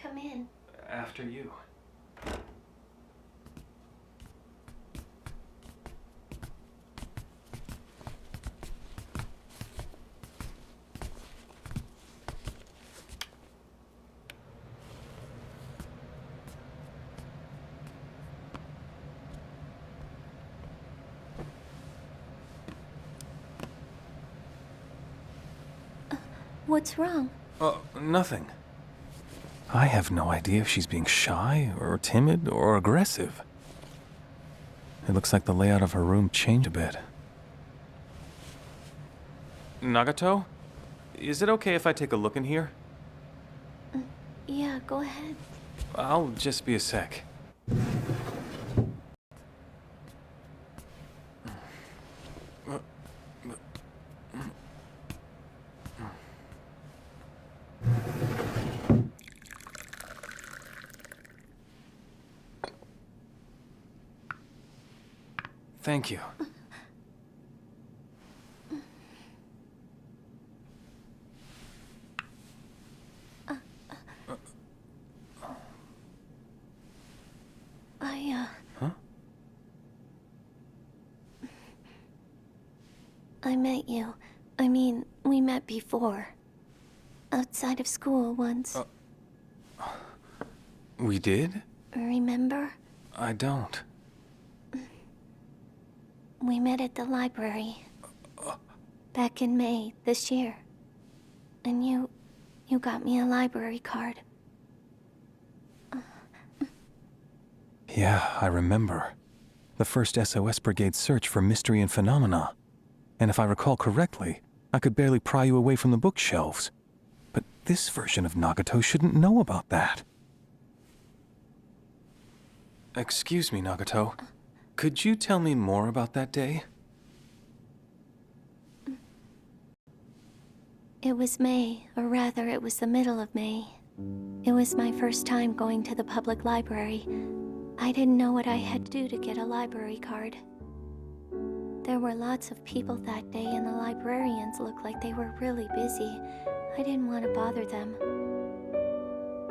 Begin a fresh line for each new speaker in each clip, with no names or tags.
come in?
After you.
What's wrong?
Nothing. I have no idea if she's being shy, or timid, or aggressive. It looks like the layout of her room changed a bit. Nagato? Is it okay if I take a look in here?
Yeah, go ahead.
I'll just be a sec. Thank you. Huh?
I met you. I mean, we met before. Outside of school once.
We did?
Remember?
I don't.
We met at the library. Back in May this year. And you got me a library card.
Yeah, I remember. The first SOS Brigade search for mystery and phenomena. And if I recall correctly, I could barely pry you away from the bookshelves. But this version of Nagato shouldn't know about that. Excuse me, Nagato. Could you tell me more about that day?
It was May, or rather, it was the middle of May. It was my first time going to the public library. I didn't know what I had to do to get a library card. There were lots of people that day, and the librarians looked like they were really busy. I didn't want to bother them.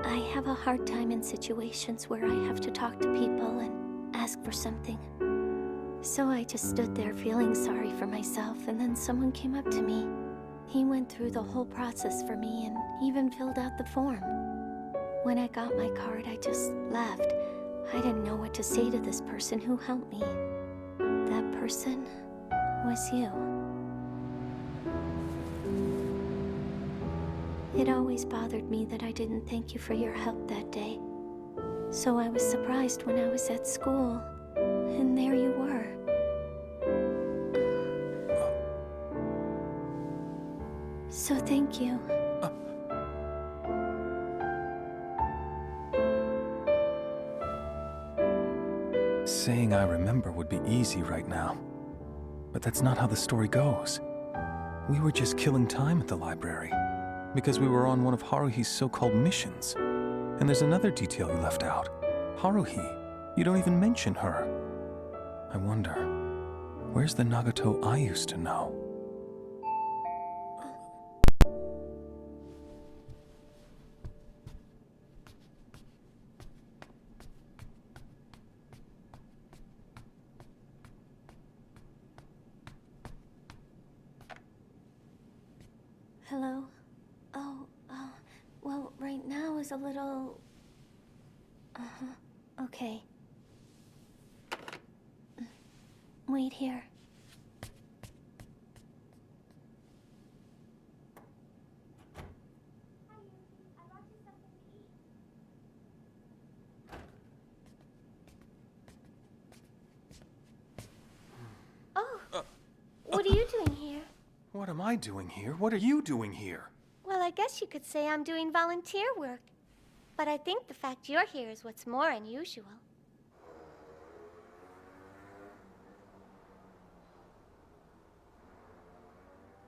I have a hard time in situations where I have to talk to people and ask for something. So I just stood there feeling sorry for myself, and then someone came up to me. He went through the whole process for me and even filled out the form. When I got my card, I just left. I didn't know what to say to this person who helped me. That person was you. It always bothered me that I didn't thank you for your help that day. So I was surprised when I was at school, and there you were. So thank you.
Saying I remember would be easy right now. But that's not how the story goes. We were just killing time at the library, because we were on one of Haruhi's so-called missions. And there's another detail you left out. Haruhi. You don't even mention her. I wonder, where's the Nagato I used to know?
Hello? Well, right now is a little... Okay. Wait here. Oh, what are you doing here?
What am I doing here? What are you doing here?
Well, I guess you could say I'm doing volunteer work. But I think the fact you're here is what's more unusual.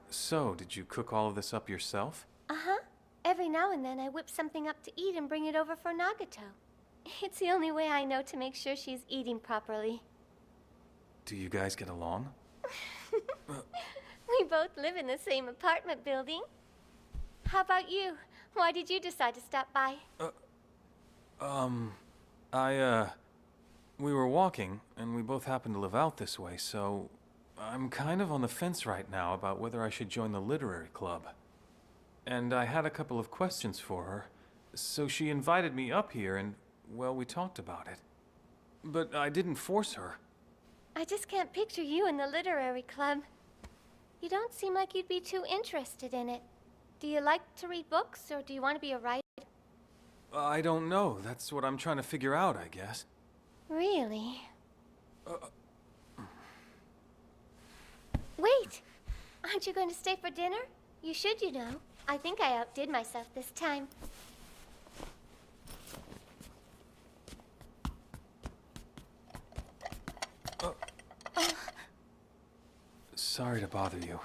So, did you cook all of this up yourself?
Uh-huh. Every now and then I whip something up to eat and bring it over for Nagato. It's the only way I know to make sure she's eating properly.
Do you guys get along?
We both live in the same apartment building. How about you? Why did you decide to stop by?
We were walking, and we both happen to live out this way, so I'm kind of on the fence right now about whether I should join the literary club. And I had a couple of questions for her, so she invited me up here and, well, we talked about it. But I didn't force her.
I just can't picture you in the literary club. You don't seem like you'd be too interested in it. Do you like to read books, or do you want to be a writer?
I don't know. That's what I'm trying to figure out, I guess.
Really? Wait! Aren't you going to stay for dinner? You should, you know. I think I outdid myself this time.
Sorry to bother you.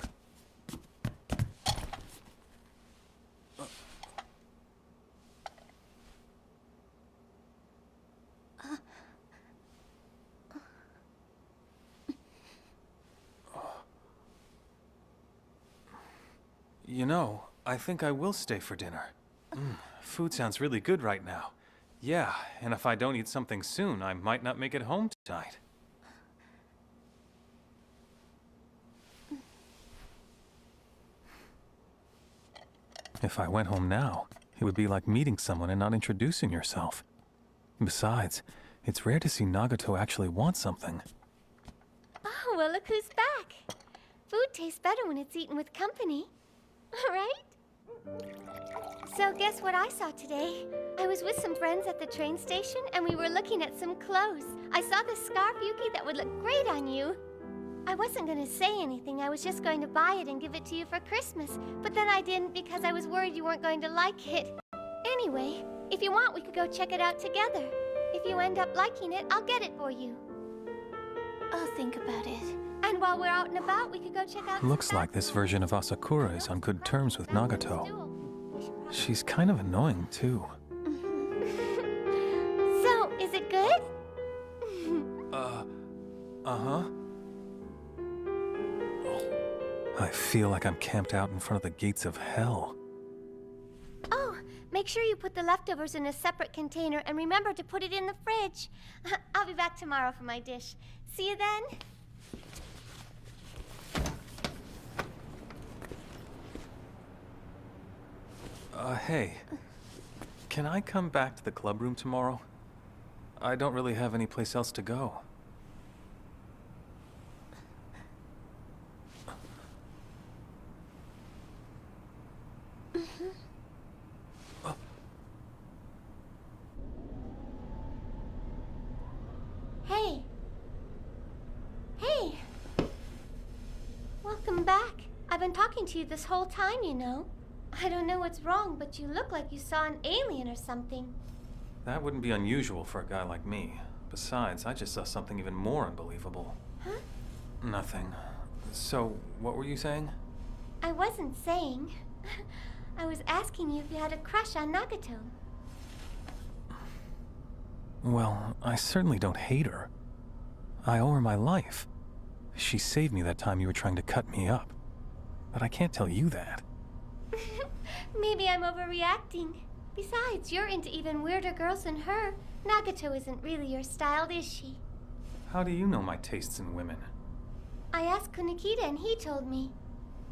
You know, I think I will stay for dinner. Food sounds really good right now. Yeah, and if I don't eat something soon, I might not make it home tonight. If I went home now, it would be like meeting someone and not introducing yourself. Besides, it's rare to see Nagato actually want something.
Oh, well, look who's back. Food tastes better when it's eaten with company. Right? So guess what I saw today? I was with some friends at the train station and we were looking at some clothes. I saw this scarf, Yuki, that would look great on you. I wasn't going to say anything. I was just going to buy it and give it to you for Christmas. But then I didn't because I was worried you weren't going to like it. Anyway, if you want, we could go check it out together. If you end up liking it, I'll get it for you.
I'll think about it.
And while we're out and about, we could go check out...
Looks like this version of Asakura is on good terms with Nagato. She's kind of annoying, too.
So, is it good?
Uh-huh. I feel like I'm camped out in front of the gates of hell.
Oh, make sure you put the leftovers in a separate container and remember to put it in the fridge. I'll be back tomorrow for my dish. See you then.
Hey. Can I come back to the club room tomorrow? I don't really have any place else to go.
Hey. Hey. Welcome back. I've been talking to you this whole time, you know. I don't know what's wrong, but you look like you saw an alien or something.
That wouldn't be unusual for a guy like me. Besides, I just saw something even more unbelievable.
Huh?
Nothing. So, what were you saying?
I wasn't saying. I was asking you if you had a crush on Nagato.
Well, I certainly don't hate her. I owe her my life. She saved me that time you were trying to cut me up. But I can't tell you that.
Maybe I'm overreacting. Besides, you're into even weirder girls than her. Nagato isn't really your style, is she?
How do you know my tastes in women?
I asked Kunikita and he told me.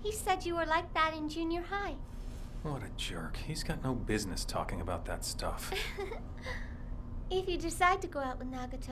He said you were like that in junior high.
What a jerk. He's got no business talking about that stuff.
If you decide to go out with Nagato,